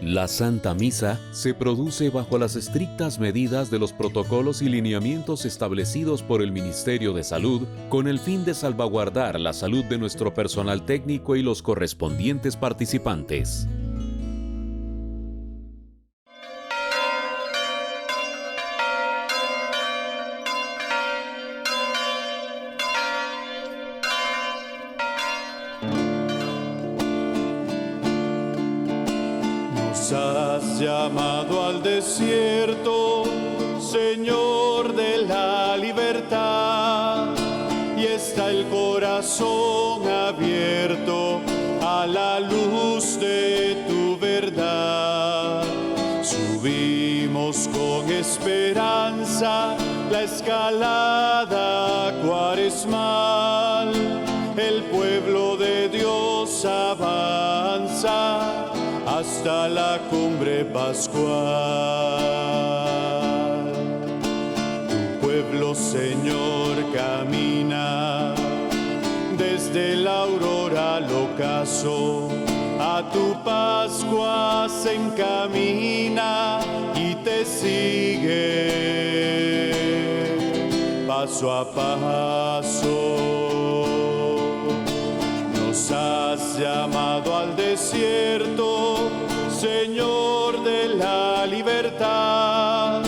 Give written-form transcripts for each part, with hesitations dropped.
La Santa Misa se produce bajo las estrictas medidas de los protocolos y lineamientos establecidos por el Ministerio de Salud con el fin de salvaguardar la salud de nuestro personal técnico y los correspondientes participantes. Has llamado al desierto, Señor de la libertad, y está el corazón abierto a la luz de tu verdad. Subimos con esperanza la escalada cuaresmal, el pueblo de Dios avanza hasta la cumbre pascual. Tu pueblo, Señor, camina desde la aurora al ocaso, a tu Pascua se encamina y te sigue paso a paso. Nos has llamado al desierto, Señor de la libertad,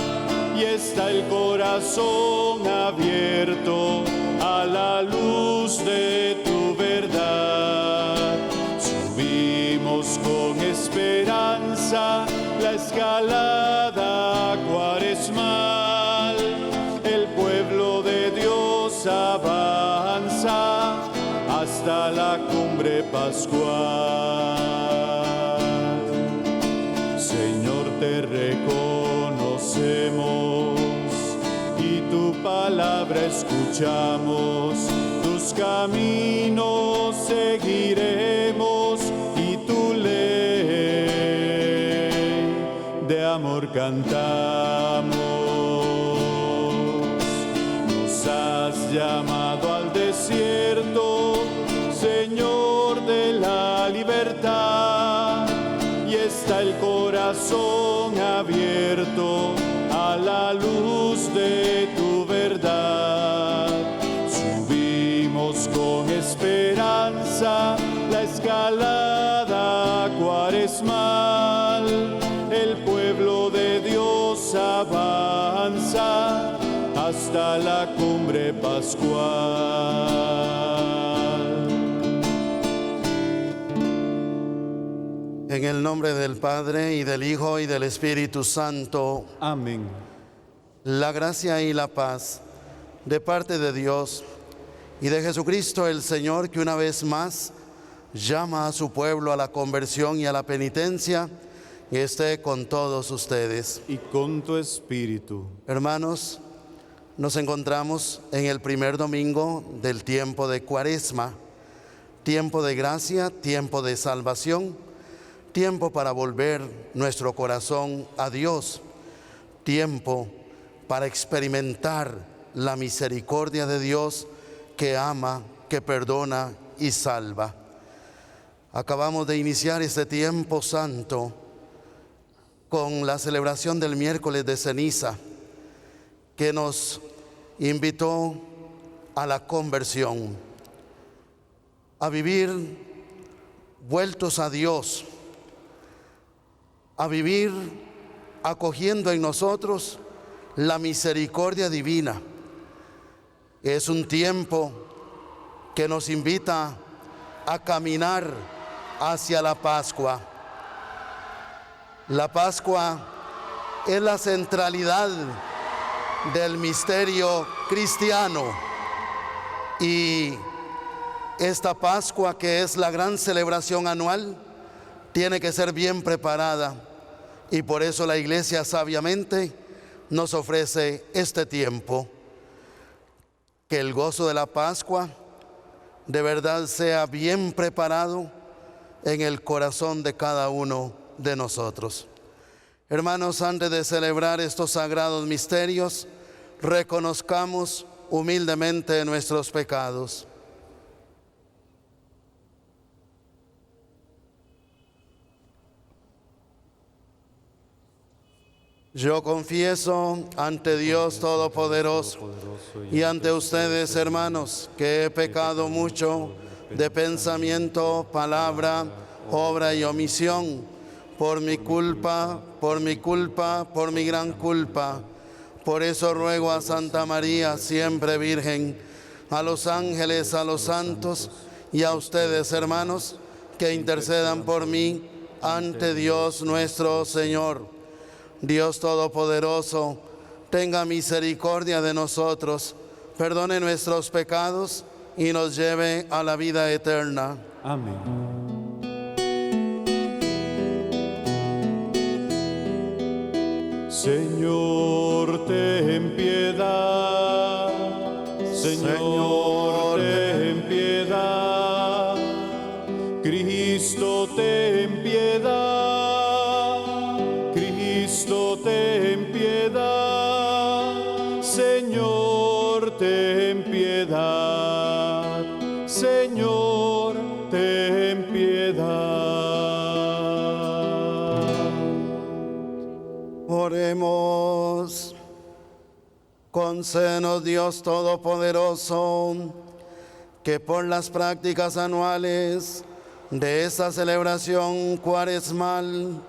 y está el corazón abierto a la luz de tu verdad. Subimos con esperanza la escalada cuaresmal, el pueblo de Dios avanza hasta la cumbre pascual. Señor, te reconocemos y tu palabra escuchamos, tus caminos seguiremos y tu ley de amor cantamos. Nos has llamado al desierto, Señor de la libertad, y está el corazón abierto a la luz de tu verdad. Subimos con esperanza la escalada cuaresmal, el pueblo de Dios avanza hasta la cumbre pascual. En el nombre del Padre, y del Hijo, y del Espíritu Santo. Amén. La gracia y la paz de parte de Dios y de Jesucristo el Señor, que una vez más llama a su pueblo a la conversión y a la penitencia, y esté con todos ustedes. Y con tu espíritu. Hermanos, nos encontramos en el primer domingo del tiempo de Cuaresma, tiempo de gracia, tiempo de salvación, tiempo para volver nuestro corazón a Dios, tiempo para experimentar la misericordia de Dios que ama, que perdona y salva. Acabamos de iniciar este tiempo santo con la celebración del miércoles de ceniza, que nos invitó a la conversión, a vivir vueltos a Dios, a vivir acogiendo en nosotros la misericordia divina. Es un tiempo que nos invita a caminar hacia la Pascua. La Pascua es la centralidad del misterio cristiano, y esta Pascua, que es la gran celebración anual, tiene que ser bien preparada, y por eso la Iglesia sabiamente nos ofrece este tiempo. Que el gozo de la Pascua de verdad sea bien preparado en el corazón de cada uno de nosotros. Hermanos, antes de celebrar estos sagrados misterios, reconozcamos humildemente nuestros pecados. Yo confieso ante Dios Todopoderoso y ante ustedes, hermanos, que he pecado mucho de pensamiento, palabra, obra y omisión, por mi culpa, por mi gran culpa. Por eso ruego a Santa María, siempre Virgen, a los ángeles, a los santos y a ustedes, hermanos, que intercedan por mí ante Dios nuestro Señor. Dios Todopoderoso, tenga misericordia de nosotros, perdone nuestros pecados y nos lleve a la vida eterna. Amén. Señor, ten piedad. Señor, ten piedad. Cristo, ten piedad. Cristo, ten piedad. Señor, ten piedad. Señor, ten piedad. Oremos. Concédenos, Dios Todopoderoso, que por las prácticas anuales de esta celebración cuaresmal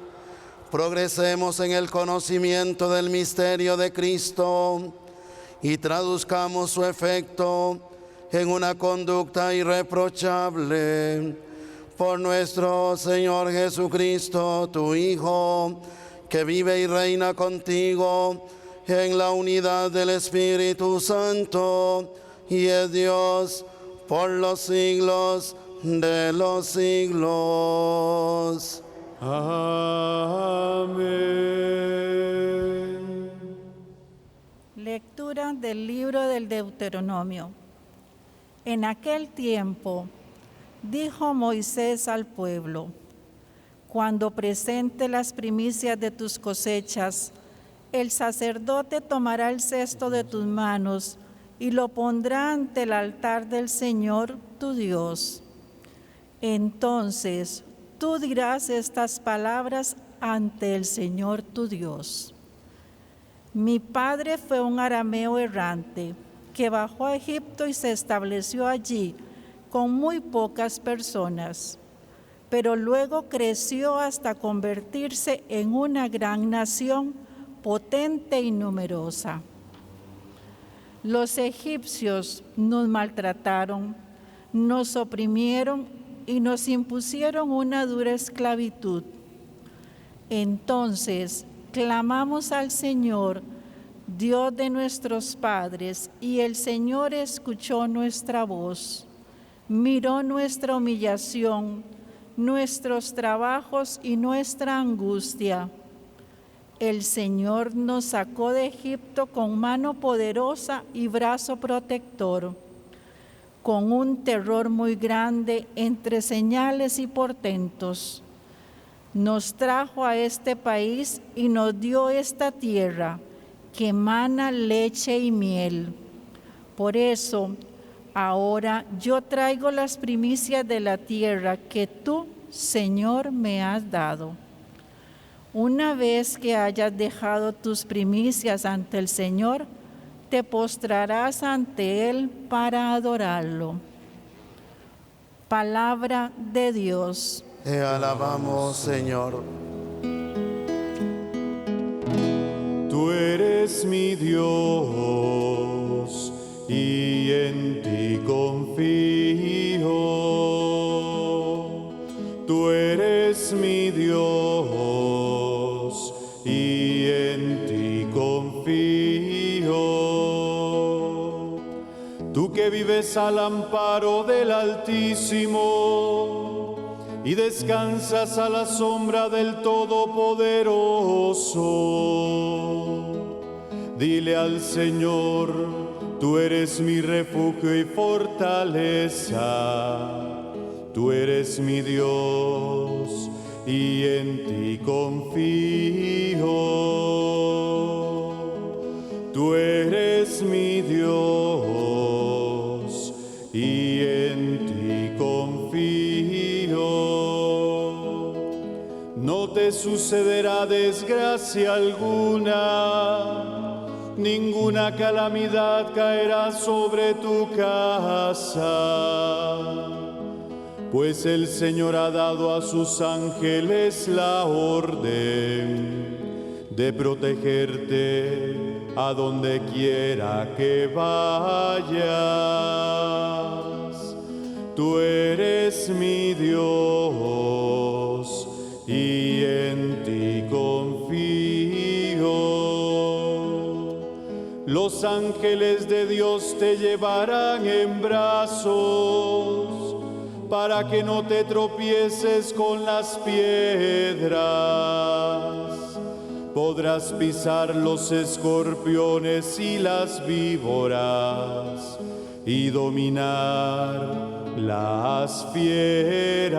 progresemos en el conocimiento del misterio de Cristo y traduzcamos su efecto en una conducta irreprochable. Por nuestro Señor Jesucristo, tu Hijo, que vive y reina contigo en la unidad del Espíritu Santo y es Dios por los siglos de los siglos. Amén. Lectura del libro del Deuteronomio. En aquel tiempo dijo Moisés al pueblo: cuando presente las primicias de tus cosechas, el sacerdote tomará el cesto de tus manos y lo pondrá ante el altar del Señor tu Dios. Entonces tú dirás estas palabras ante el Señor tu Dios. Mi padre fue un arameo errante que bajó a Egipto y se estableció allí con muy pocas personas, pero luego creció hasta convertirse en una gran nación potente y numerosa. Los egipcios nos maltrataron, nos oprimieron y nos impusieron una dura esclavitud. Entonces clamamos al Señor, Dios de nuestros padres, y el Señor escuchó nuestra voz, miró nuestra humillación, nuestros trabajos y nuestra angustia. El Señor nos sacó de Egipto con mano poderosa y brazo protector, con un terror muy grande entre señales y portentos. Nos trajo a este país y nos dio esta tierra que emana leche y miel. Por eso, ahora yo traigo las primicias de la tierra que tú, Señor, me has dado. Una vez que hayas dejado tus primicias ante el Señor, te postrarás ante Él para adorarlo. Palabra de Dios. Te alabamos, Señor. Tú eres mi Dios y en ti confío. Tú eres mi Dios y en ti confío. Tú que vives al amparo del Altísimo y descansas a la sombra del Todopoderoso. Dile al Señor, tú eres mi refugio y fortaleza. Tú eres mi Dios y en ti confío. Tú eres mi Dios y en ti confío. No no te sucederá desgracia alguna, ninguna calamidad caerá sobre tu casa, pues el Señor ha dado a sus ángeles la orden de protegerte a donde quiera que vayas. Tú eres mi Dios y en ti confío. Los ángeles de Dios te llevarán en brazos para que no te tropieces con las piedras. Podrás pisar los escorpiones y las víboras y dominar las fieras.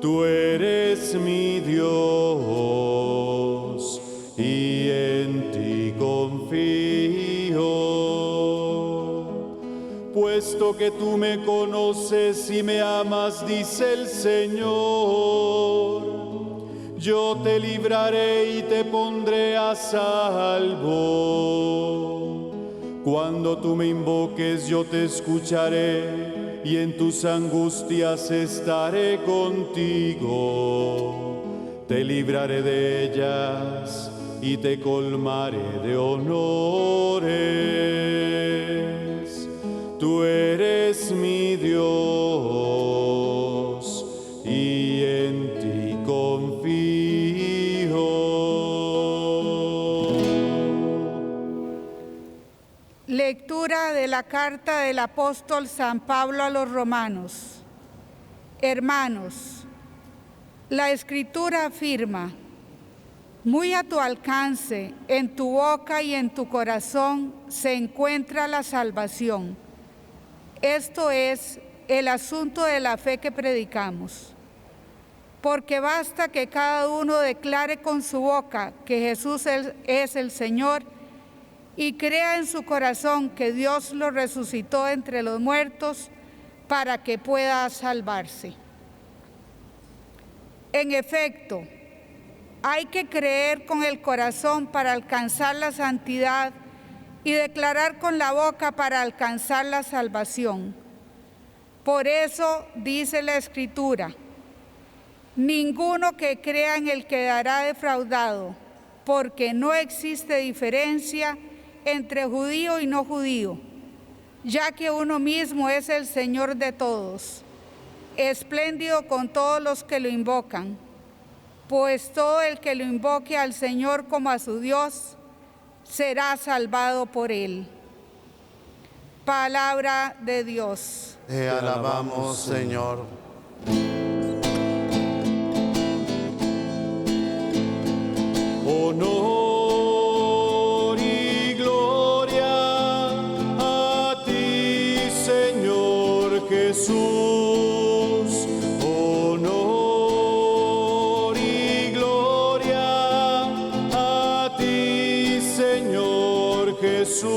Tú eres mi Dios y en ti confío. Puesto que tú me conoces y me amas, dice el Señor, yo te libraré y te pondré a salvo. Cuando tú me invoques, yo te escucharé y en tus angustias estaré contigo. Te libraré de ellas y te colmaré de honores. Tú eres mi Dios y en ti confío. Lectura de la carta del apóstol San Pablo a los romanos. Hermanos, la Escritura afirma: muy a tu alcance, en tu boca y en tu corazón se encuentra la salvación. Esto es el asunto de la fe que predicamos. Porque basta que cada uno declare con su boca que Jesús es el Señor y crea en su corazón que Dios lo resucitó entre los muertos para que pueda salvarse. En efecto, hay que creer con el corazón para alcanzar la santidad y declarar con la boca para alcanzar la salvación. Por eso dice la Escritura: ninguno que crea en él quedará defraudado, porque no existe diferencia entre judío y no judío, ya que uno mismo es el Señor de todos, espléndido con todos los que lo invocan, pues todo el que lo invoque al Señor como a su Dios será salvado por él. Palabra de Dios. Te alabamos, Señor. Honor y gloria a ti, Señor Jesús. Honor y gloria a ti, Señor Jesús.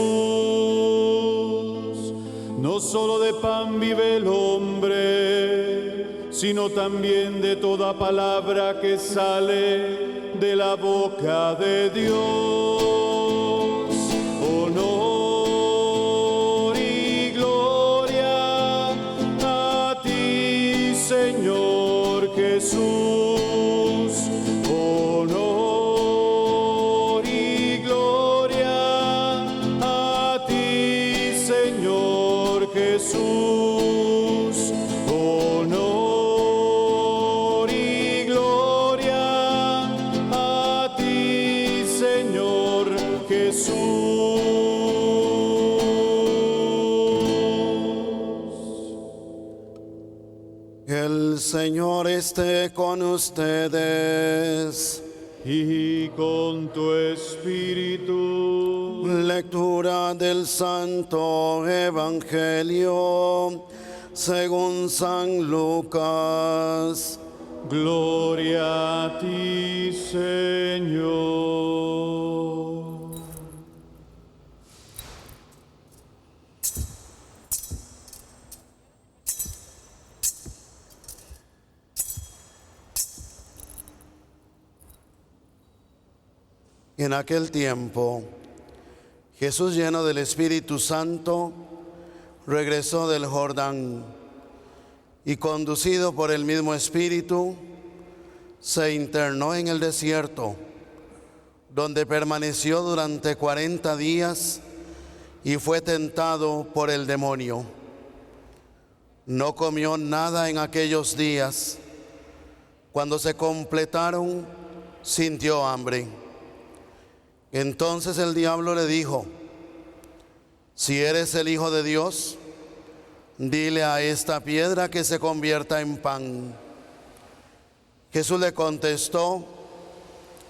No solo de pan vive el hombre, sino también de toda palabra que sale de la boca de Dios. Honor y gloria a ti, Señor Jesús. Honor y gloria a ti, Señor Jesús. El Señor esté con ustedes. Y con tu espíritu. Lectura del Santo Evangelio según San Lucas. Gloria a ti, Señor. En aquel tiempo, Jesús, lleno del Espíritu Santo, regresó del Jordán y, conducido por el mismo Espíritu, se internó en el desierto, donde permaneció durante 40 días y fue tentado por el demonio. No comió nada en aquellos días. Cuando se completaron, sintió hambre. Entonces el diablo le dijo: si eres el Hijo de Dios, dile a esta piedra que se convierta en pan. Jesús le contestó: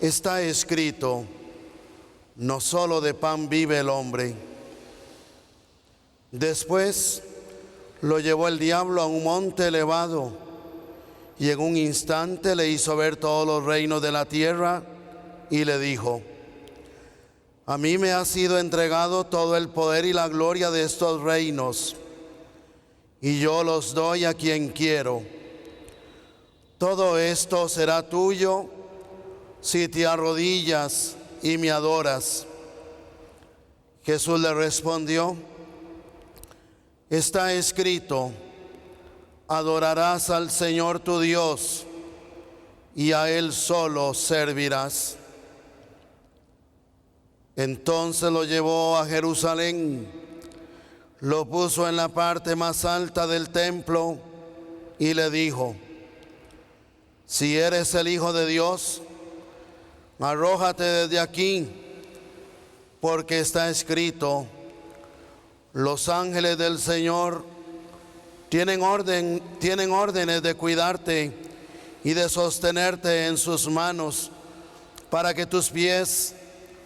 está escrito, no solo de pan vive el hombre. Después lo llevó el diablo a un monte elevado y en un instante le hizo ver todos los reinos de la tierra y le dijo: a mí me ha sido entregado todo el poder y la gloria de estos reinos, y yo los doy a quien quiero. Todo esto será tuyo si te arrodillas y me adoras. Jesús le respondió: está escrito, adorarás al Señor tu Dios y a Él solo servirás. Entonces lo llevó a Jerusalén, lo puso en la parte más alta del templo y le dijo: si eres el Hijo de Dios, arrójate desde aquí, porque está escrito, los ángeles del Señor tienen órdenes de cuidarte y de sostenerte en sus manos, para que tus pies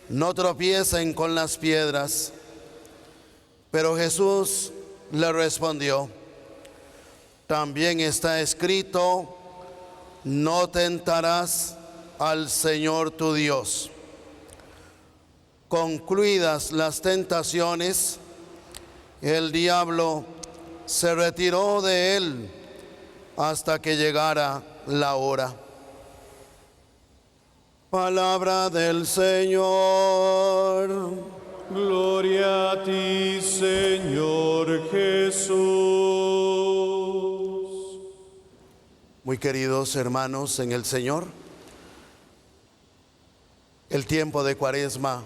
no tropiecen con las piedras. Pero Jesús le respondió: también está escrito, no tentarás al Señor tu Dios. Concluidas las tentaciones, el diablo se retiró de él hasta que llegara la hora. Palabra del Señor. Gloria a ti, Señor Jesús. Muy queridos hermanos en el Señor, el tiempo de Cuaresma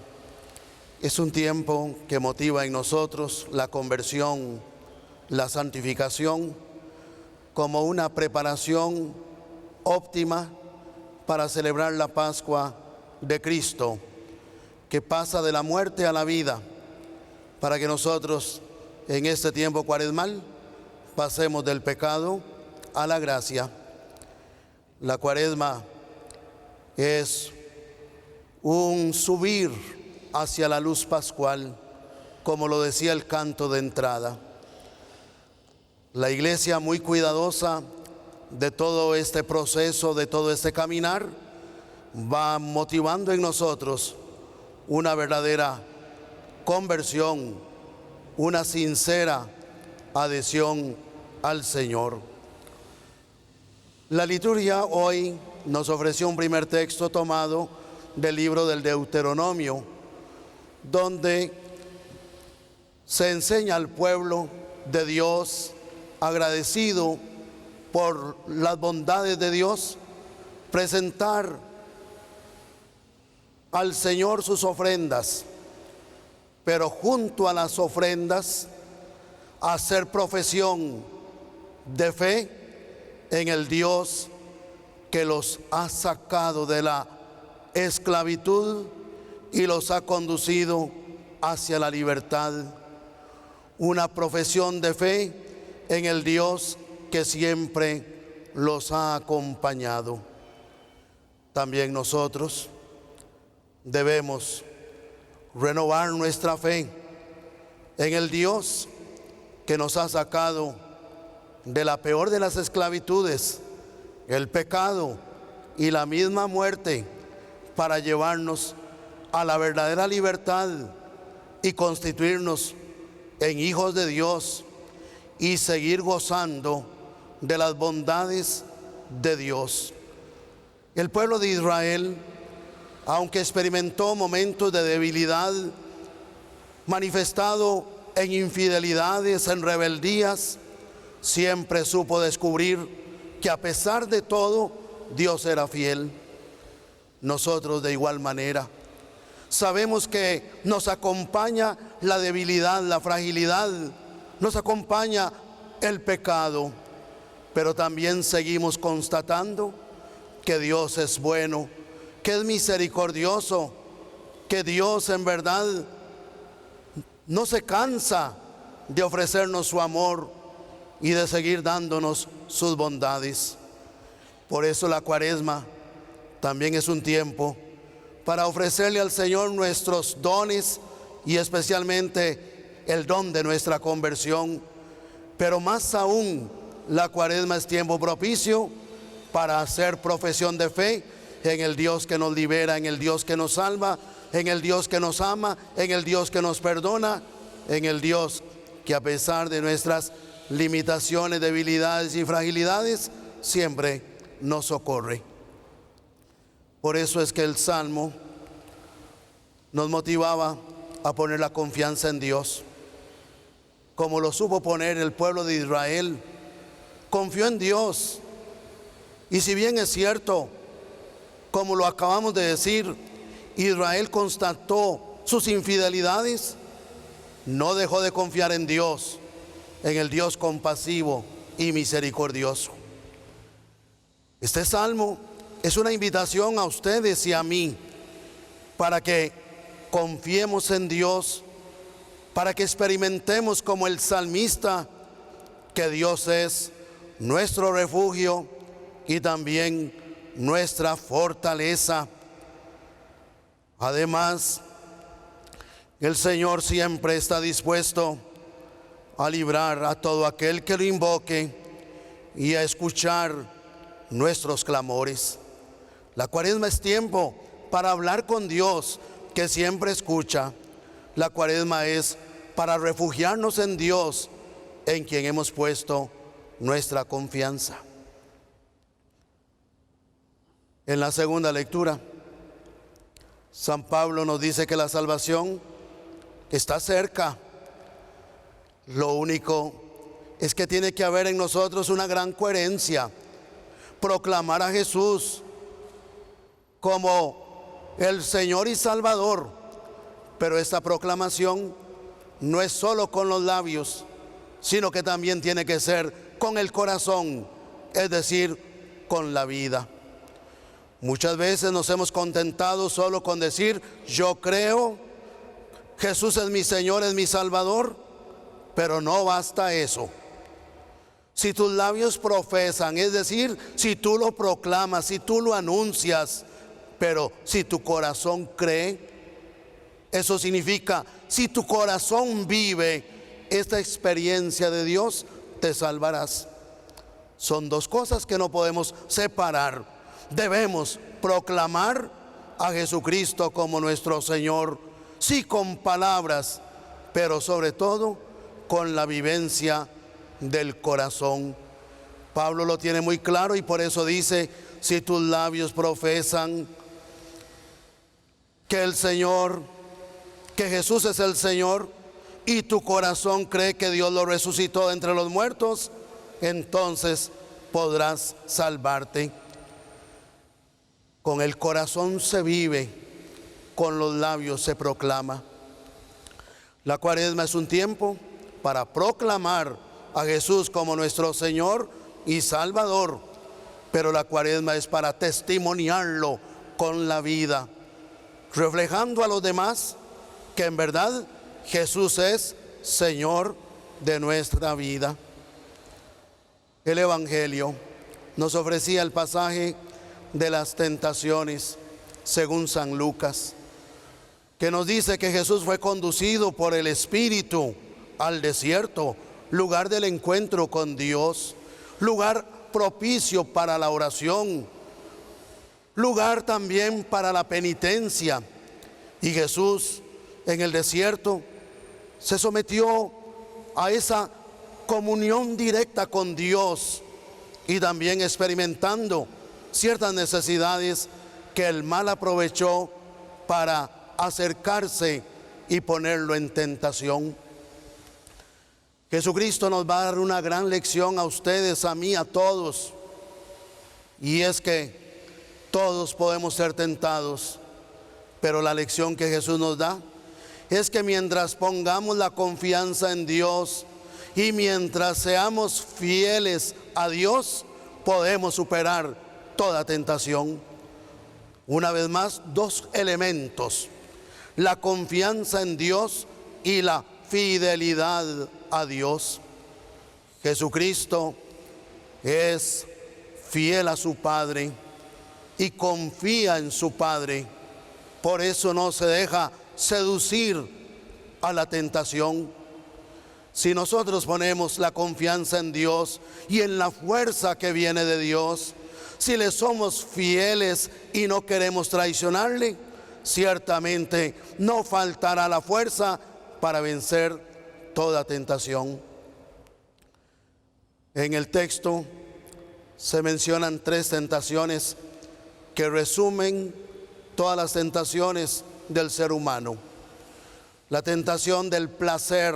es un tiempo que motiva en nosotros la conversión, la santificación, como una preparación óptima para celebrar la Pascua de Cristo, que pasa de la muerte a la vida, para que nosotros en este tiempo cuaresmal pasemos del pecado a la gracia. La Cuaresma es un subir hacia la luz pascual, como lo decía el canto de entrada. La Iglesia, muy cuidadosa de todo este proceso, de todo este caminar, va motivando en nosotros una verdadera conversión, una sincera adhesión al Señor. La liturgia hoy nos ofreció un primer texto tomado del libro del Deuteronomio, donde se enseña al pueblo de Dios, agradecido por las bondades de Dios, presentar al Señor sus ofrendas, pero junto a las ofrendas hacer profesión de fe en el Dios que los ha sacado de la esclavitud y los ha conducido hacia la libertad. Una profesión de fe en el Dios que siempre los ha acompañado. También nosotros debemos renovar nuestra fe en el Dios que nos ha sacado de la peor de las esclavitudes, el pecado y la misma muerte, para llevarnos a la verdadera libertad y constituirnos en hijos de Dios y seguir gozando de las bondades de Dios. El pueblo de Israel aunque experimentó momentos de debilidad, manifestado en infidelidades, en rebeldías, siempre supo descubrir que a pesar de todo, Dios era fiel. Nosotros de igual manera sabemos que nos acompaña la debilidad, la fragilidad, nos acompaña el pecado, pero también seguimos constatando que Dios es bueno, que es misericordioso, que Dios en verdad no se cansa de ofrecernos su amor y de seguir dándonos sus bondades. Por eso la Cuaresma también es un tiempo para ofrecerle al Señor nuestros dones y especialmente el don de nuestra conversión. Pero más aún, la Cuaresma es tiempo propicio para hacer profesión de fe en el Dios que nos libera, en el Dios que nos salva, en el Dios que nos ama, en el Dios que nos perdona, en el Dios que a pesar de nuestras limitaciones, debilidades y fragilidades, siempre nos socorre. Por eso es que el Salmo nos motivaba a poner la confianza en Dios, como lo supo poner el pueblo de Israel. Confió en Dios, y si bien es cierto, como lo acabamos de decir, Israel constató sus infidelidades, no dejó de confiar en Dios, en el Dios compasivo y misericordioso. Este salmo es una invitación a ustedes y a mí para que confiemos en Dios, para que experimentemos como el salmista que Dios es nuestro refugio y también nuestra fortaleza. Además, el Señor siempre está dispuesto a librar a todo aquel que lo invoque y a escuchar nuestros clamores. La Cuaresma es tiempo para hablar con Dios, que siempre escucha. La Cuaresma es para refugiarnos en Dios, en quien hemos puesto nuestra confianza. En la segunda lectura, San Pablo nos dice que la salvación está cerca. Lo único es que tiene que haber en nosotros una gran coherencia. Proclamar a Jesús como el Señor y Salvador, pero esta proclamación no es solo con los labios, sino que también tiene que ser con el corazón, es decir, con la vida. Muchas veces nos hemos contentado solo con decir: yo creo, Jesús es mi Señor, es mi Salvador, pero no basta eso. Si tus labios profesan, es decir, si tú lo proclamas, si tú lo anuncias, pero si tu corazón cree, eso significa, si tu corazón vive esta experiencia de Dios, te salvarás. Son dos cosas que no podemos separar. Debemos proclamar a Jesucristo como nuestro Señor, sí, con palabras, pero sobre todo con la vivencia del corazón. Pablo lo tiene muy claro y por eso dice: si tus labios profesan que el Señor, que Jesús es el Señor, y tu corazón cree que Dios lo resucitó de entre los muertos, entonces podrás salvarte. Con el corazón se vive, con los labios se proclama. La Cuaresma es un tiempo para proclamar a Jesús como nuestro Señor y Salvador, pero la Cuaresma es para testimoniarlo con la vida, reflejando a los demás que en verdad Jesús es Señor de nuestra vida. El Evangelio nos ofrecía el pasaje de las tentaciones según San Lucas, que nos dice que Jesús fue conducido por el Espíritu al desierto, lugar del encuentro con Dios, lugar propicio para la oración, lugar también para la penitencia. Y Jesús en el desierto se sometió a esa comunión directa con Dios y también experimentando ciertas necesidades que el mal aprovechó para acercarse y ponerlo en tentación. Jesucristo nos va a dar una gran lección a ustedes, a mí, a todos. Y es que todos podemos ser tentados, pero la lección que Jesús nos da es que mientras pongamos la confianza en Dios y mientras seamos fieles a Dios, podemos superar toda tentación. Una vez más, dos elementos: la confianza en Dios y la fidelidad a Dios. Jesucristo es fiel a su Padre y confía en su Padre. Por eso no se deja seducir a la tentación. Si nosotros ponemos la confianza en Dios y en la fuerza que viene de Dios, si le somos fieles y no queremos traicionarle, ciertamente no faltará la fuerza para vencer toda tentación. En el texto se mencionan 3 tentaciones que resumen todas las tentaciones del ser humano. La tentación del placer,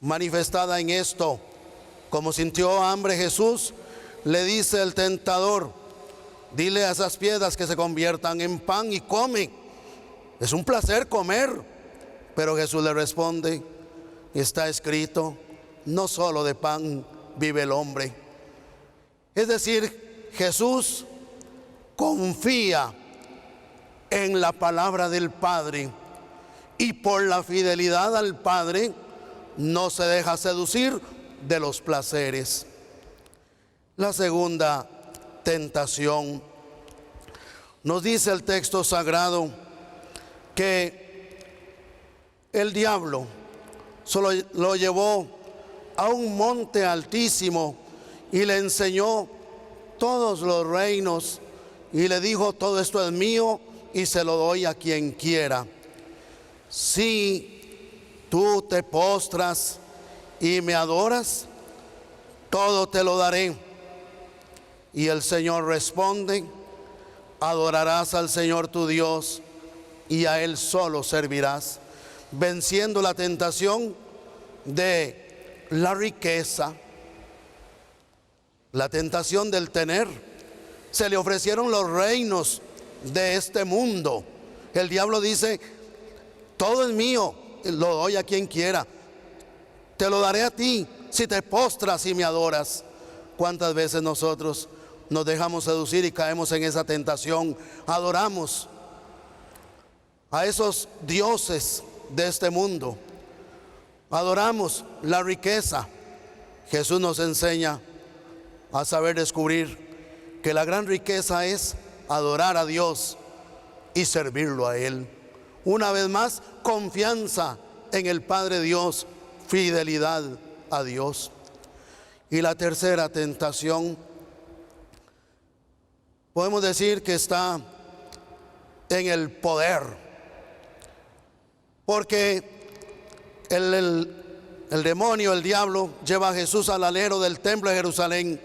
manifestada en esto: como sintió hambre Jesús, le dice el tentador: dile a esas piedras que se conviertan en pan y come. Es un placer comer. Pero Jesús le responde: está escrito, no solo de pan vive el hombre. Es decir, Jesús confía en la palabra del Padre y por la fidelidad al Padre no se deja seducir de los placeres. La segunda tentación, nos dice el texto sagrado que el diablo solo lo llevó a un monte altísimo y le enseñó todos los reinos y le dijo: todo esto es mío y se lo doy a quien quiera. Si tú te postras y me adoras, todo te lo daré. Y el Señor responde: adorarás al Señor tu Dios y a Él solo servirás, venciendo la tentación de la riqueza, la tentación del tener. Se le ofrecieron los reinos de este mundo. El diablo dice: todo es mío, lo doy a quien quiera, te lo daré a ti si te postras y me adoras. ¿Cuántas veces nosotros nos dejamos seducir y caemos en esa tentación? Adoramos a esos dioses de este mundo, adoramos la riqueza. Jesús nos enseña a saber descubrir que la gran riqueza es adorar a Dios y servirlo a Él. Una vez más, confianza en el Padre Dios, fidelidad a Dios. Y la tercera tentación, podemos decir que está en el poder. Porque el demonio, el diablo, lleva a Jesús al alero del templo de Jerusalén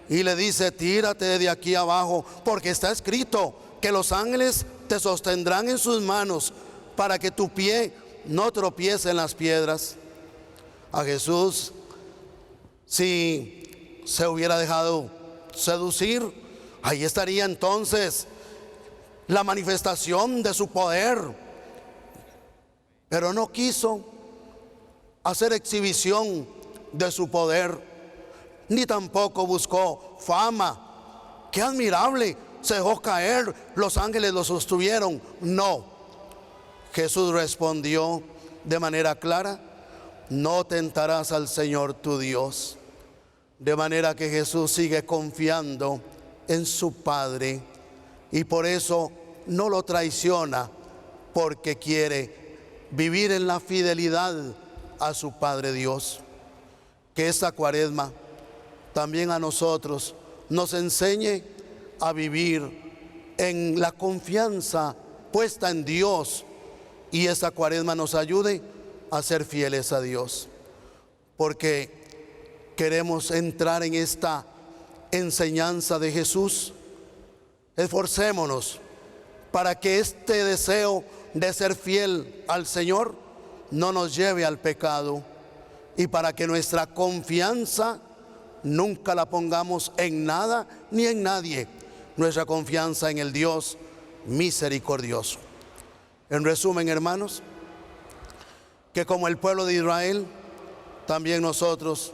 y le dice: tírate de aquí abajo, porque está escrito que los ángeles te sostendrán en sus manos para que tu pie no tropiece en las piedras. A Jesús, si se hubiera dejado seducir, ahí estaría entonces la manifestación de su poder. Pero no quiso hacer exhibición de su poder, ni tampoco buscó fama. ¡Qué admirable! Se dejó caer, los ángeles lo sostuvieron. No. Jesús respondió de manera clara: no tentarás al Señor tu Dios. De manera que Jesús sigue confiando en su Padre y por eso no lo traiciona, porque quiere vivir en la fidelidad a su Padre Dios. Que esta Cuaresma también a nosotros nos enseñe a vivir en la confianza puesta en Dios, y esta Cuaresma nos ayude a ser fieles a Dios, porque queremos entrar en esta enseñanza de Jesús. Esforcémonos para que este deseo de ser fiel al Señor no nos lleve al pecado y para que nuestra confianza nunca la pongamos en nada ni en nadie, nuestra confianza en el Dios misericordioso. En resumen, hermanos, que como el pueblo de Israel, también nosotros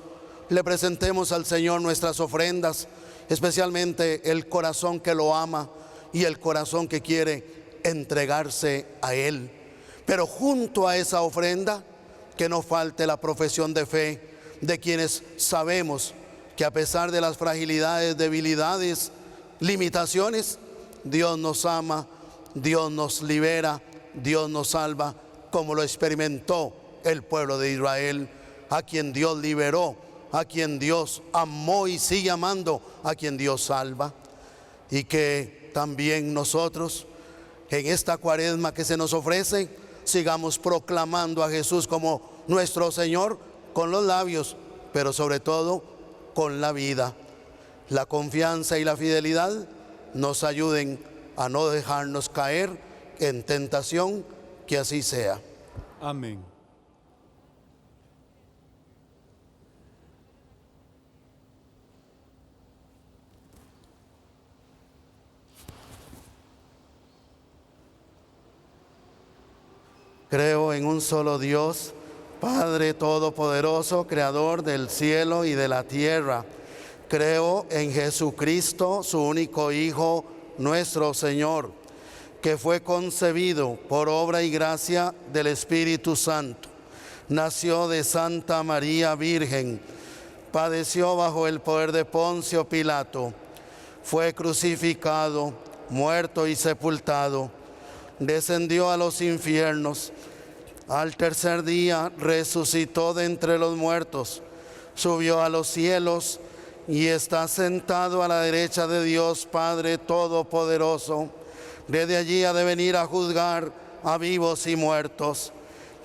le presentemos al Señor nuestras ofrendas, especialmente el corazón que lo ama y el corazón que quiere entregarse a Él. Pero junto a esa ofrenda, que no falte la profesión de fe de quienes sabemos que a pesar de las fragilidades, debilidades, limitaciones, Dios nos ama, Dios nos libera, Dios nos salva, como lo experimentó el pueblo de Israel, a quien Dios liberó, a quien Dios amó y sigue amando, a quien Dios salva. Y que también nosotros, en esta cuaresma que se nos ofrece, sigamos proclamando a Jesús como nuestro Señor con los labios, pero sobre todo con la vida. La confianza y la fidelidad nos ayuden a no dejarnos caer en tentación, que así sea. Amén. Creo en un solo Dios, Padre Todopoderoso, Creador del cielo y de la tierra. Creo en Jesucristo, su único Hijo, nuestro Señor, que fue concebido por obra y gracia del Espíritu Santo. Nació de Santa María Virgen, padeció bajo el poder de Poncio Pilato, fue crucificado, muerto y sepultado, descendió a los infiernos, al tercer día resucitó de entre los muertos, subió a los cielos y está sentado a la derecha de Dios Padre Todopoderoso. Desde allí ha de venir a juzgar a vivos y muertos.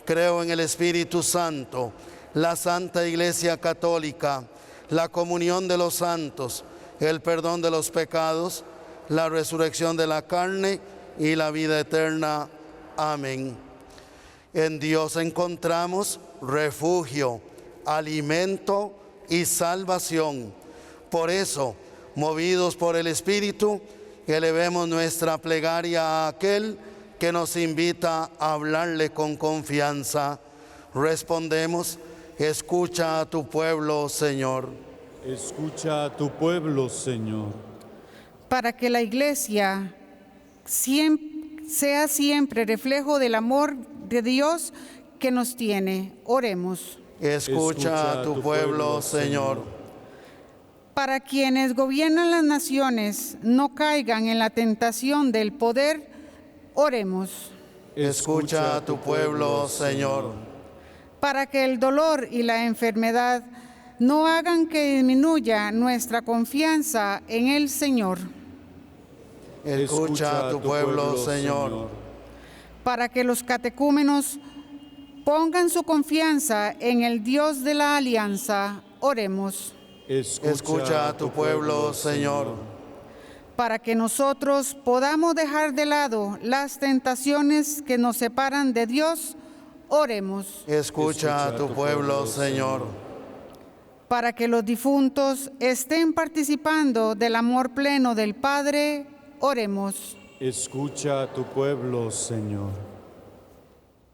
Creo en el Espíritu Santo, la Santa Iglesia Católica, la comunión de los santos, el perdón de los pecados, la resurrección de la carne y la vida eterna. Amén. En Dios encontramos refugio, alimento y salvación. Por eso, movidos por el Espíritu, elevemos nuestra plegaria a aquel que nos invita a hablarle con confianza. Respondemos: escucha a tu pueblo, Señor. Escucha a tu pueblo, Señor. Para que la Iglesia sea siempre reflejo del amor de Dios que nos tiene. Oremos. Escucha a tu pueblo, Señor. Para quienes gobiernan las naciones no caigan en la tentación del poder, oremos. Escucha a tu pueblo, Señor. Para que el dolor y la enfermedad no hagan que disminuya nuestra confianza en el Señor. Escucha a tu pueblo, Señor. Para que los catecúmenos pongan su confianza en el Dios de la alianza, oremos. Escucha a tu pueblo, Señor. Para que nosotros podamos dejar de lado las tentaciones que nos separan de Dios, oremos. Escucha a tu pueblo, Señor. Para que los difuntos estén participando del amor pleno del Padre, oremos. Escucha a tu pueblo, Señor.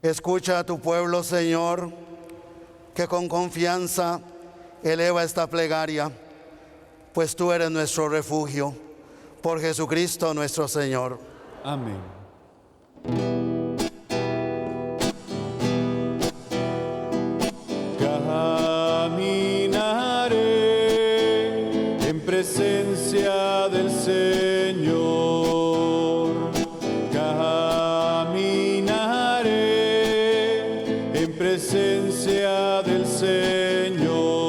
Escucha a tu pueblo, Señor, que con confianza eleva esta plegaria, pues tú eres nuestro refugio. Por Jesucristo nuestro Señor. Amén. Caminaré en presencia del Señor. Caminaré en presencia del Señor.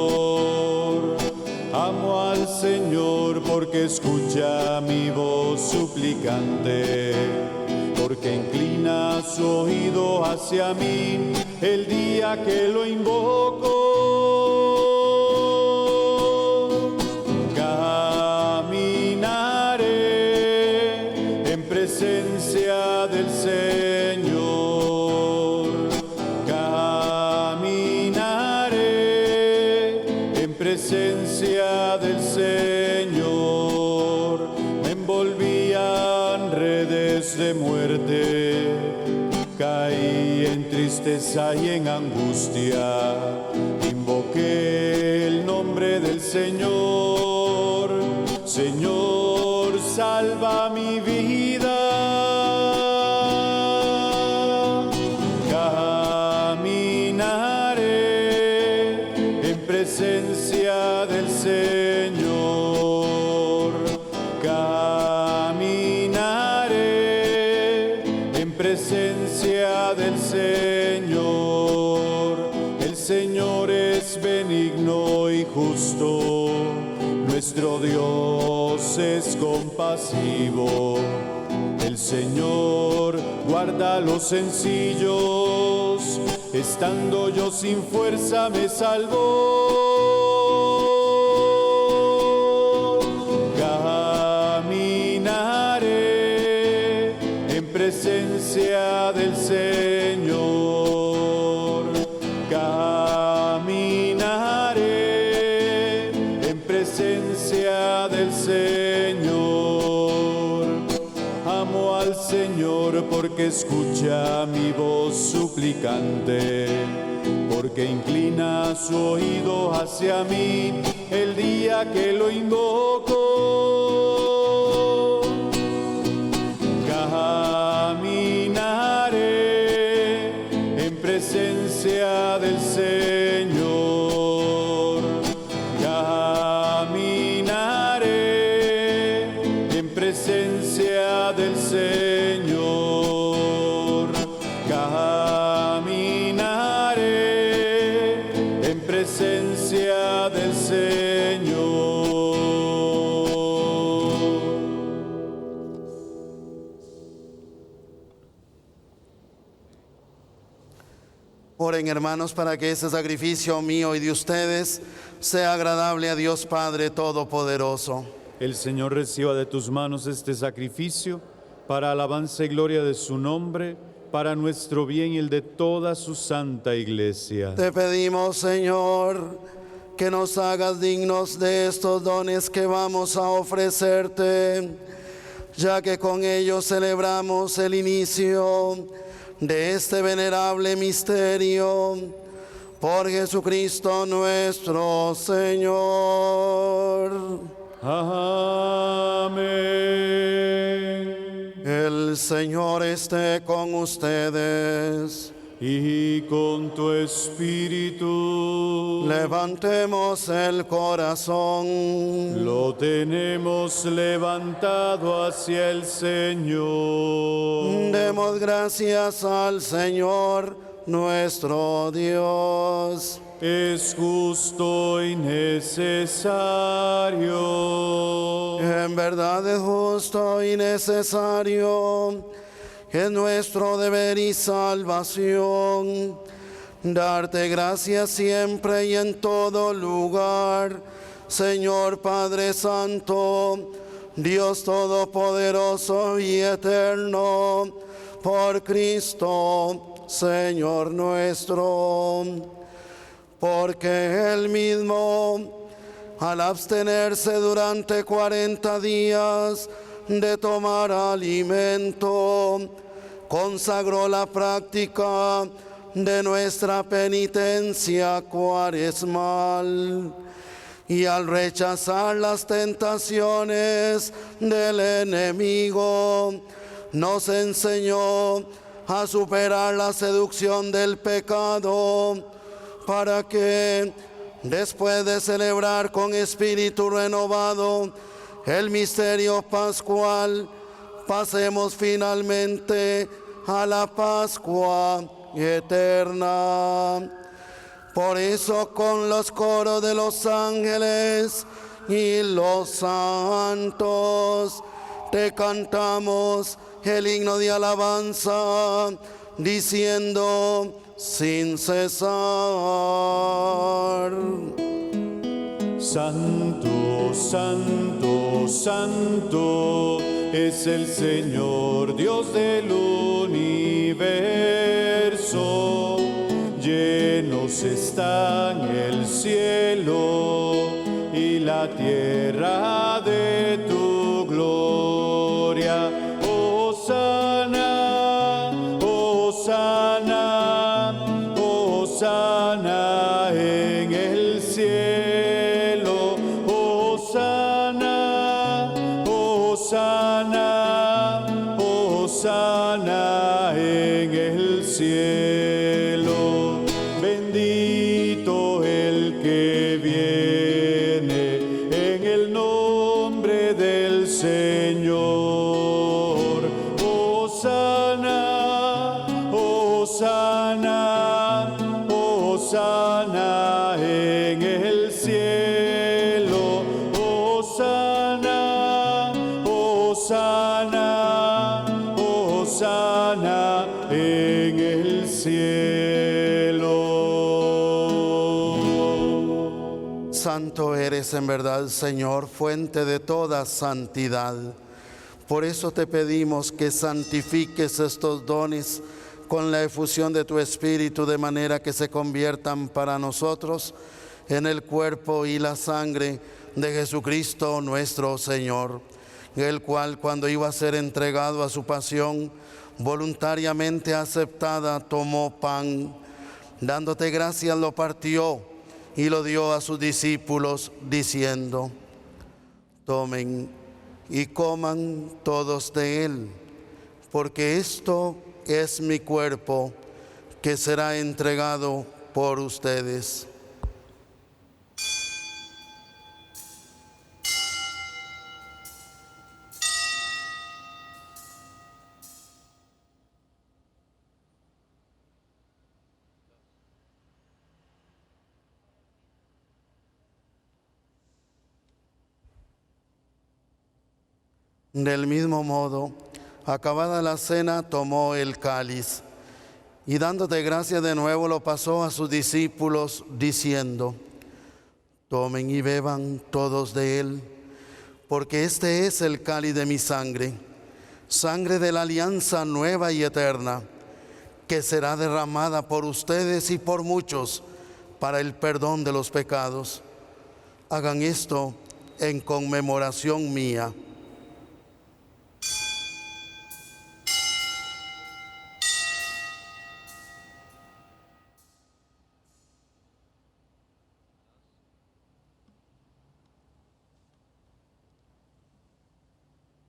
Amo al Señor porque escucha mi voz suplicante, porque inclina su oído hacia mí el día que lo invoco. Caminaré en presencia presencia del Señor caminaré, en presencia del Señor. Me envolvían redes de muerte, caí en tristeza y en angustia, invoqué el nombre del Señor. Señor, salva mi vida. Caminaré en presencia del Señor. Caminaré en presencia del Señor. El Señor es benigno y justo. Nuestro Dios es compasivo. El Señor guarda a los sencillos. Estando yo sin fuerza me salvó. Caminaré en presencia del Señor. Caminaré en presencia del Señor. Amo al Señor porque escucha mi voz suplicante, porque inclina su oído hacia mí el día que lo invoco. Caminaré en presencia del Señor. Caminaré en presencia del Señor. Caminaré en presencia del Señor. Oren, hermanos, para que este sacrificio mío y de ustedes sea agradable a Dios Padre Todopoderoso. El Señor reciba de tus manos este sacrificio para alabanza y gloria de su nombre, para nuestro bien y el de toda su santa iglesia. Te pedimos, Señor, que nos hagas dignos de estos dones que vamos a ofrecerte, ya que con ellos celebramos el inicio de este venerable misterio. Por Jesucristo nuestro Señor. Amén. El Señor esté con ustedes. Y con tu espíritu. Levantemos el corazón. Lo tenemos levantado hacia el Señor. Demos gracias al Señor nuestro Dios. Es justo y necesario. En verdad es justo y necesario, es nuestro deber y salvación, darte gracias siempre y en todo lugar, Señor Padre Santo, Dios Todopoderoso y Eterno, por Cristo, Señor nuestro. Porque Él mismo, al abstenerse durante 40 días de tomar alimento, consagró la práctica de nuestra penitencia cuaresmal, y al rechazar las tentaciones del enemigo, nos enseñó a superar la seducción del pecado, para que, después de celebrar con espíritu renovado el misterio pascual, pasemos finalmente a la Pascua eterna. Por eso, con los coros de los ángeles y los santos, te cantamos el himno de alabanza, diciendo sin cesar: Santo, santo, santo, es el Señor, Dios del universo. Llenos están el cielo y la tierra de tu gloria. Hosana, Hosana, Hosana en el cielo. Hosana, Hosana, Hosana en el cielo. Bendito el que viene en el nombre del Señor. Hosana, Hosana, Hosana en el cielo. Hosana, Hosana, Hosana en el cielo. Santo eres en verdad, Señor, fuente de toda santidad. Por eso te pedimos que santifiques estos dones con la efusión de tu Espíritu, de manera que se conviertan para nosotros en el cuerpo y la sangre de Jesucristo nuestro Señor, el cual, cuando iba a ser entregado a su pasión, voluntariamente aceptada, tomó pan, dándote gracias, lo partió y lo dio a sus discípulos, diciendo: tomen y coman todos de él, porque esto es mi cuerpo, que será entregado por ustedes. Del mismo modo, acabada la cena, tomó el cáliz y, dándote gracias de nuevo, lo pasó a sus discípulos, diciendo: tomen y beban todos de él, porque este es el cáliz de mi sangre, sangre de la alianza nueva y eterna, que será derramada por ustedes y por muchos para el perdón de los pecados. Hagan esto en conmemoración mía.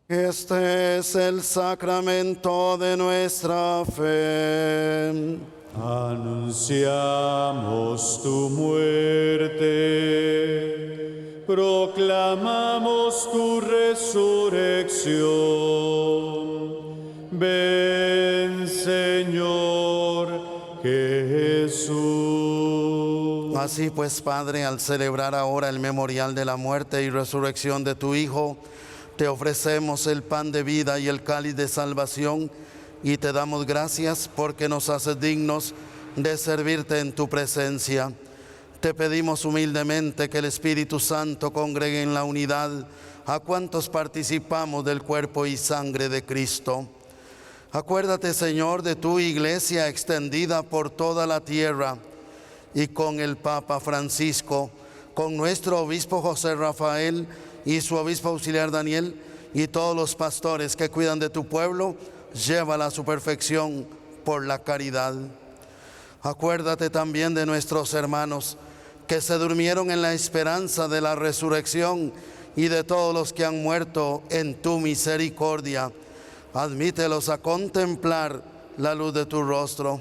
Este es el sacramento de nuestra fe. Anunciamos tu muerte, proclamamos tu resurrección. Ven, Señor Jesús. Así pues, Padre, al celebrar ahora el memorial de la muerte y resurrección de tu Hijo, te ofrecemos el pan de vida y el cáliz de salvación, y te damos gracias porque nos haces dignos de servirte en tu presencia. Te pedimos humildemente que el Espíritu Santo congregue en la unidad a cuantos participamos del cuerpo y sangre de Cristo. Acuérdate, Señor, de tu iglesia extendida por toda la tierra, y con el Papa Francisco, con nuestro obispo José Rafael y su obispo auxiliar Daniel, y todos los pastores que cuidan de tu pueblo, llévala a su perfección por la caridad. Acuérdate también de nuestros hermanos que se durmieron en la esperanza de la resurrección, y de todos los que han muerto en tu misericordia. Admítelos a contemplar la luz de tu rostro.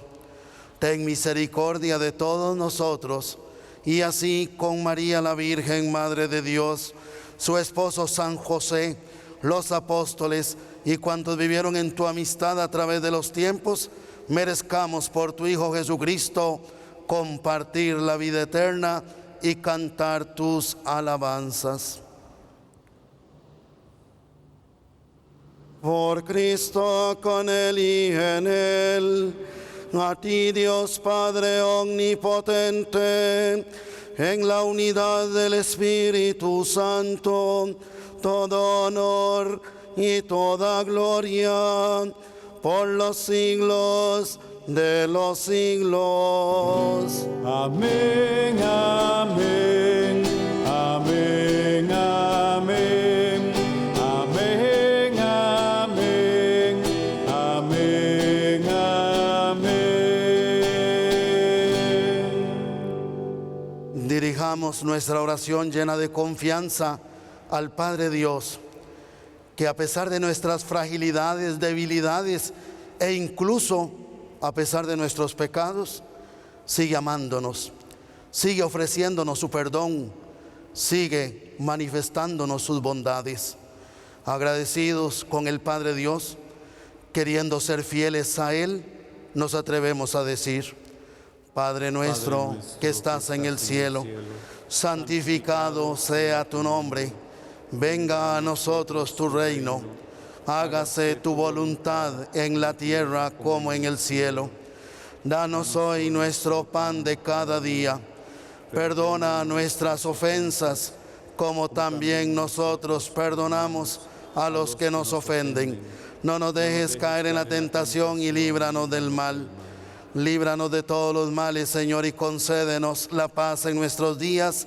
Ten misericordia de todos nosotros, y así con María la Virgen, Madre de Dios, su esposo San José, los apóstoles y cuantos vivieron en tu amistad a través de los tiempos, merezcamos por tu Hijo Jesucristo compartir la vida eterna y cantar tus alabanzas. Por Cristo, con Él y en Él, a ti, Dios Padre omnipotente, en la unidad del Espíritu Santo, todo honor y toda gloria por los siglos de los siglos. Amén, amén, amén, amén, amén, amén, amén, amén. Dirijamos nuestra oración llena de confianza al Padre Dios, que a pesar de nuestras fragilidades, debilidades e incluso a pesar de nuestros pecados, sigue amándonos, sigue ofreciéndonos su perdón, sigue manifestándonos sus bondades. Agradecidos con el Padre Dios, queriendo ser fieles a Él, nos atrevemos a decir: Padre nuestro que estás en el cielo, santificado sea tu nombre. Venga a nosotros tu reino. Hágase tu voluntad en la tierra como en el cielo. Danos hoy nuestro pan de cada día. Perdona nuestras ofensas, como también nosotros perdonamos a los que nos ofenden. No nos dejes caer en la tentación y líbranos del mal. Líbranos de todos los males, Señor, y concédenos la paz en nuestros días,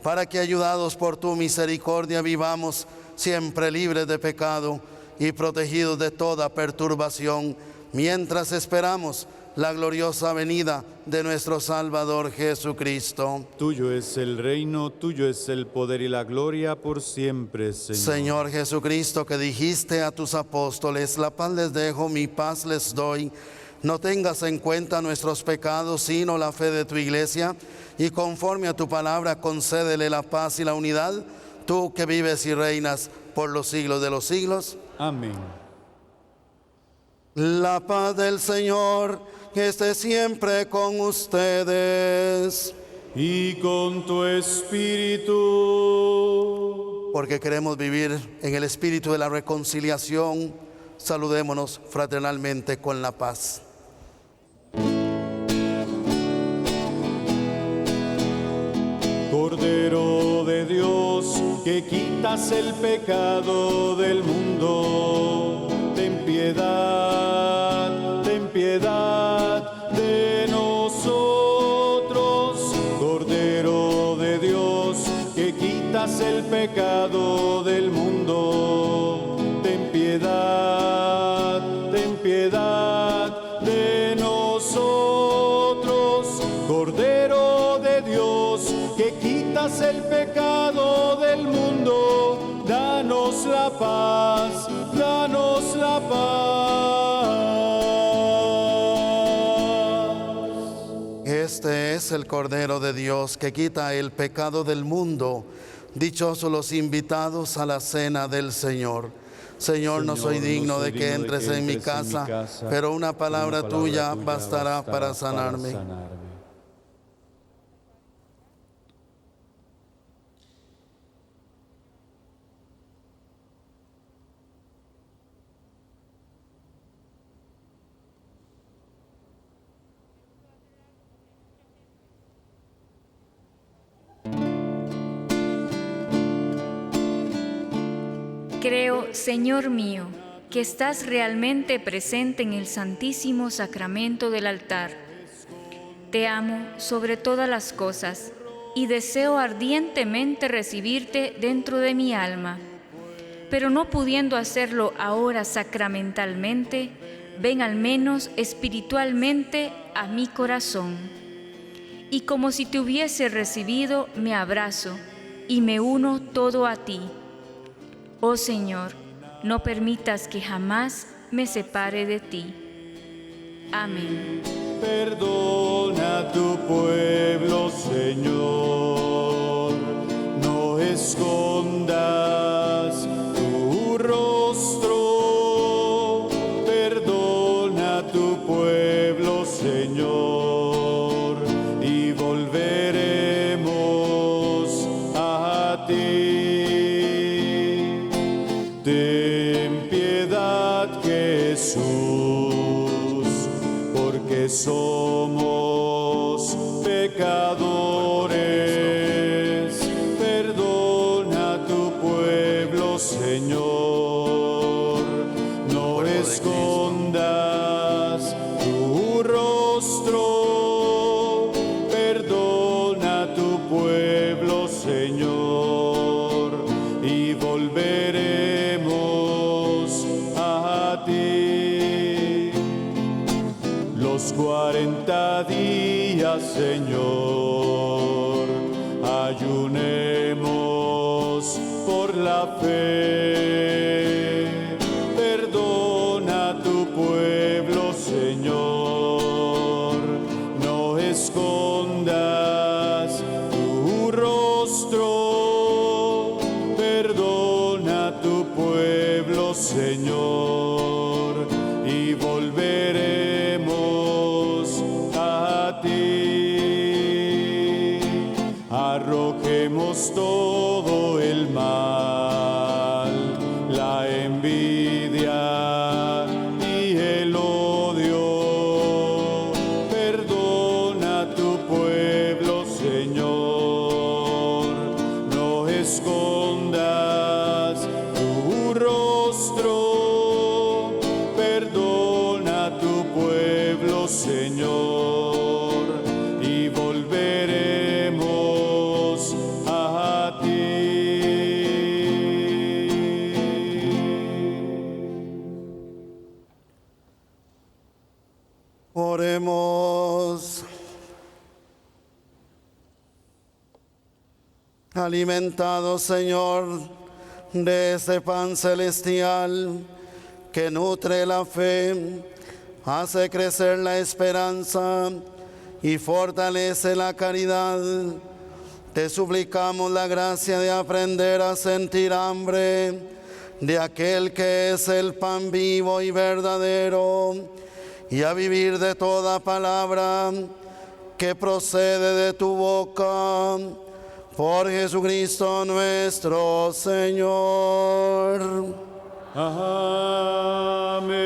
para que, ayudados por tu misericordia, vivamos siempre libres de pecado y protegidos de toda perturbación, mientras esperamos la gloriosa venida de nuestro Salvador Jesucristo. Tuyo es el reino, tuyo es el poder y la gloria por siempre, Señor. Señor Jesucristo, que dijiste a tus apóstoles: la paz les dejo, mi paz les doy. No tengas en cuenta nuestros pecados, sino la fe de tu iglesia, y conforme a tu palabra concédele la paz y la unidad, tú que vives y reinas por los siglos de los siglos. Amén. La paz del Señor que esté siempre con ustedes. Y con tu espíritu. Porque queremos vivir en el espíritu de la reconciliación, saludémonos fraternalmente con la paz. Cordero de Dios, que quitas el pecado del mundo, ten piedad de nosotros. Cordero de Dios, que quitas el pecado del mundo, ten piedad de nosotros. Cordero de Dios, que quitas el pecado del mundo, danos la paz, danos la paz. Este es el Cordero de Dios que quita el pecado del mundo. Dichosos los invitados a la cena del Señor. Señor, no soy digno de que entres en mi casa, pero una palabra tuya bastará para sanarme. Creo, Señor mío, que estás realmente presente en el Santísimo Sacramento del altar. Te amo sobre todas las cosas y deseo ardientemente recibirte dentro de mi alma. Pero no pudiendo hacerlo ahora sacramentalmente, ven al menos espiritualmente a mi corazón. Y como si te hubiese recibido, me abrazo y me uno todo a ti. Oh Señor, no permitas que jamás me separe de ti. Amén. Perdona a tu pueblo, Señor, no escondas tu rostro. Perdona a tu pueblo, Señor, y volveremos a ti. Ten piedad, Jesús, porque somos pecadores. Perdona a tu pueblo, Señor. escondas tu rostro, perdona a tu pueblo, Señor, y volveremos a ti. Los 40 días, Señor, ayunemos por la fe. Perdona a tu pueblo, Señor, no escondas tu rostro. Perdona a tu pueblo, Señor, y volveremos a ti. Arrojemos todo el mal, la envidia y el odio. Perdona a tu pueblo, Señor, no escondas tu rostro. Perdona a tu pueblo, Señor, y volveremos a ti. Oremos. Alimentados, Señor, de ese pan celestial que nutre la fe, hace crecer la esperanza y fortalece la caridad. Te suplicamos la gracia de aprender a sentir hambre de aquel que es el pan vivo y verdadero, y a vivir de toda palabra que procede de tu boca. Por Jesucristo nuestro Señor. Amén.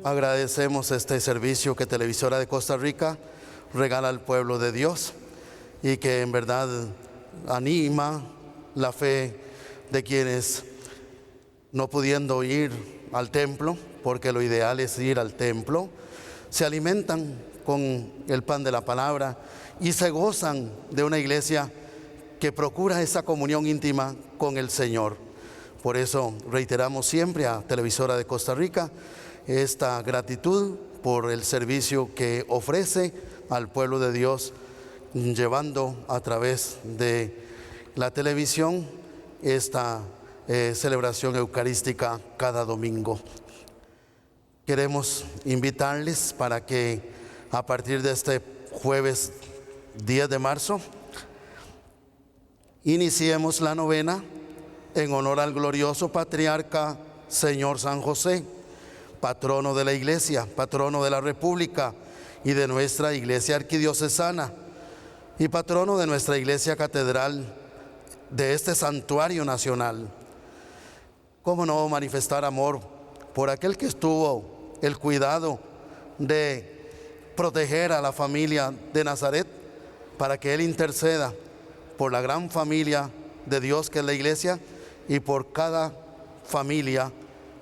Agradecemos este servicio que Televisora de Costa Rica regala al pueblo de Dios y que en verdad anima la fe de quienes, no pudiendo ir al templo, porque lo ideal es ir al templo, se alimentan con el pan de la palabra y se gozan de una iglesia que procura esa comunión íntima con el Señor. Por eso reiteramos siempre a Televisora de Costa Rica esta gratitud por el servicio que ofrece al pueblo de Dios, llevando a través de la televisión esta celebración eucarística cada domingo. Queremos invitarles para que a partir de este jueves 10 de marzo iniciemos la novena en honor al glorioso patriarca Señor San José, patrono de la Iglesia, patrono de la República y de nuestra Iglesia arquidiocesana, y patrono de nuestra Iglesia catedral, de este santuario nacional. ¿Cómo no manifestar amor por aquel que tuvo el cuidado de proteger a la familia de Nazaret, para que Él interceda por la gran familia de Dios que es la Iglesia y por cada familia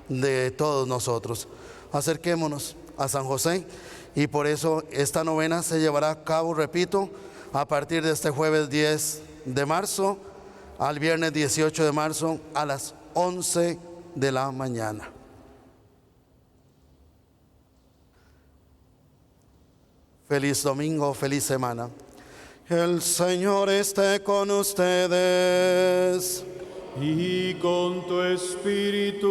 de todos nosotros? Acerquémonos a San José, y por eso esta novena se llevará a cabo, repito, a partir de este jueves 10 de marzo al viernes 18 de marzo a las 11 de la mañana. Feliz domingo, feliz semana. El Señor esté con ustedes. Y con tu espíritu.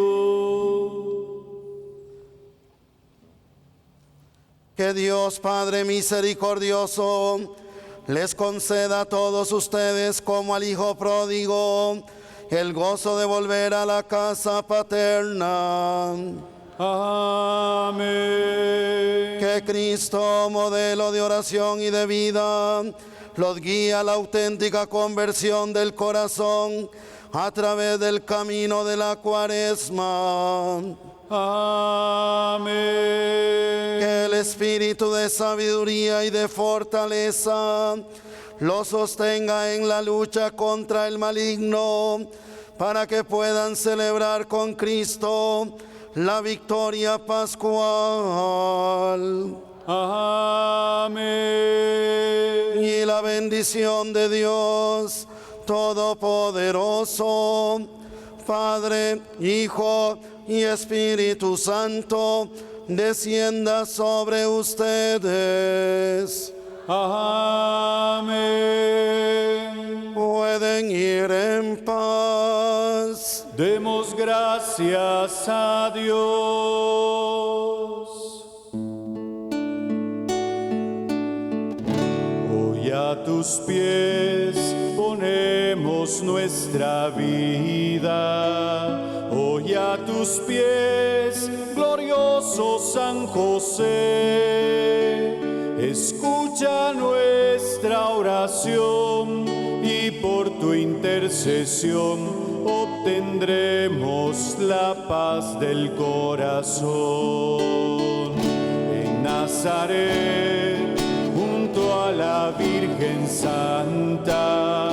Que Dios Padre misericordioso les conceda a todos ustedes, como al Hijo pródigo, el gozo de volver a la casa paterna. Amén. Que Cristo, modelo de oración y de vida, los guíe a la auténtica conversión del corazón a través del camino de la Cuaresma. Amén. Que el espíritu de sabiduría y de fortaleza los sostenga en la lucha contra el maligno, para que puedan celebrar con Cristo la victoria pascual. Amén. Y la bendición de Dios Todopoderoso, Padre, Hijo y Espíritu Santo, descienda sobre ustedes. Amén. Pueden ir en paz. Demos gracias a Dios. Hoy a tus pies ponemos nuestra vida. Hoy a tus pies, glorioso San José. Escucha nuestra oración y por tu intercesión obtendremos la paz del corazón. En Nazaret, junto a la Virgen Santa,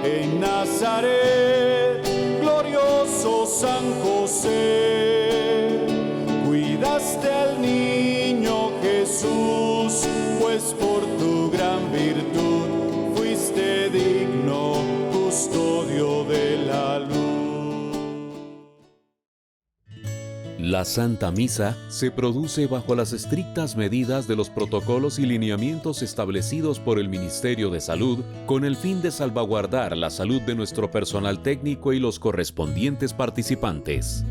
en Nazaret, glorioso San José, cuidaste al niño Jesús, pues por tu gran virtud fuiste digno custodio de la luz. La Santa Misa se produce bajo las estrictas medidas de los protocolos y lineamientos establecidos por el Ministerio de Salud con el fin de salvaguardar la salud de nuestro personal técnico y los correspondientes participantes.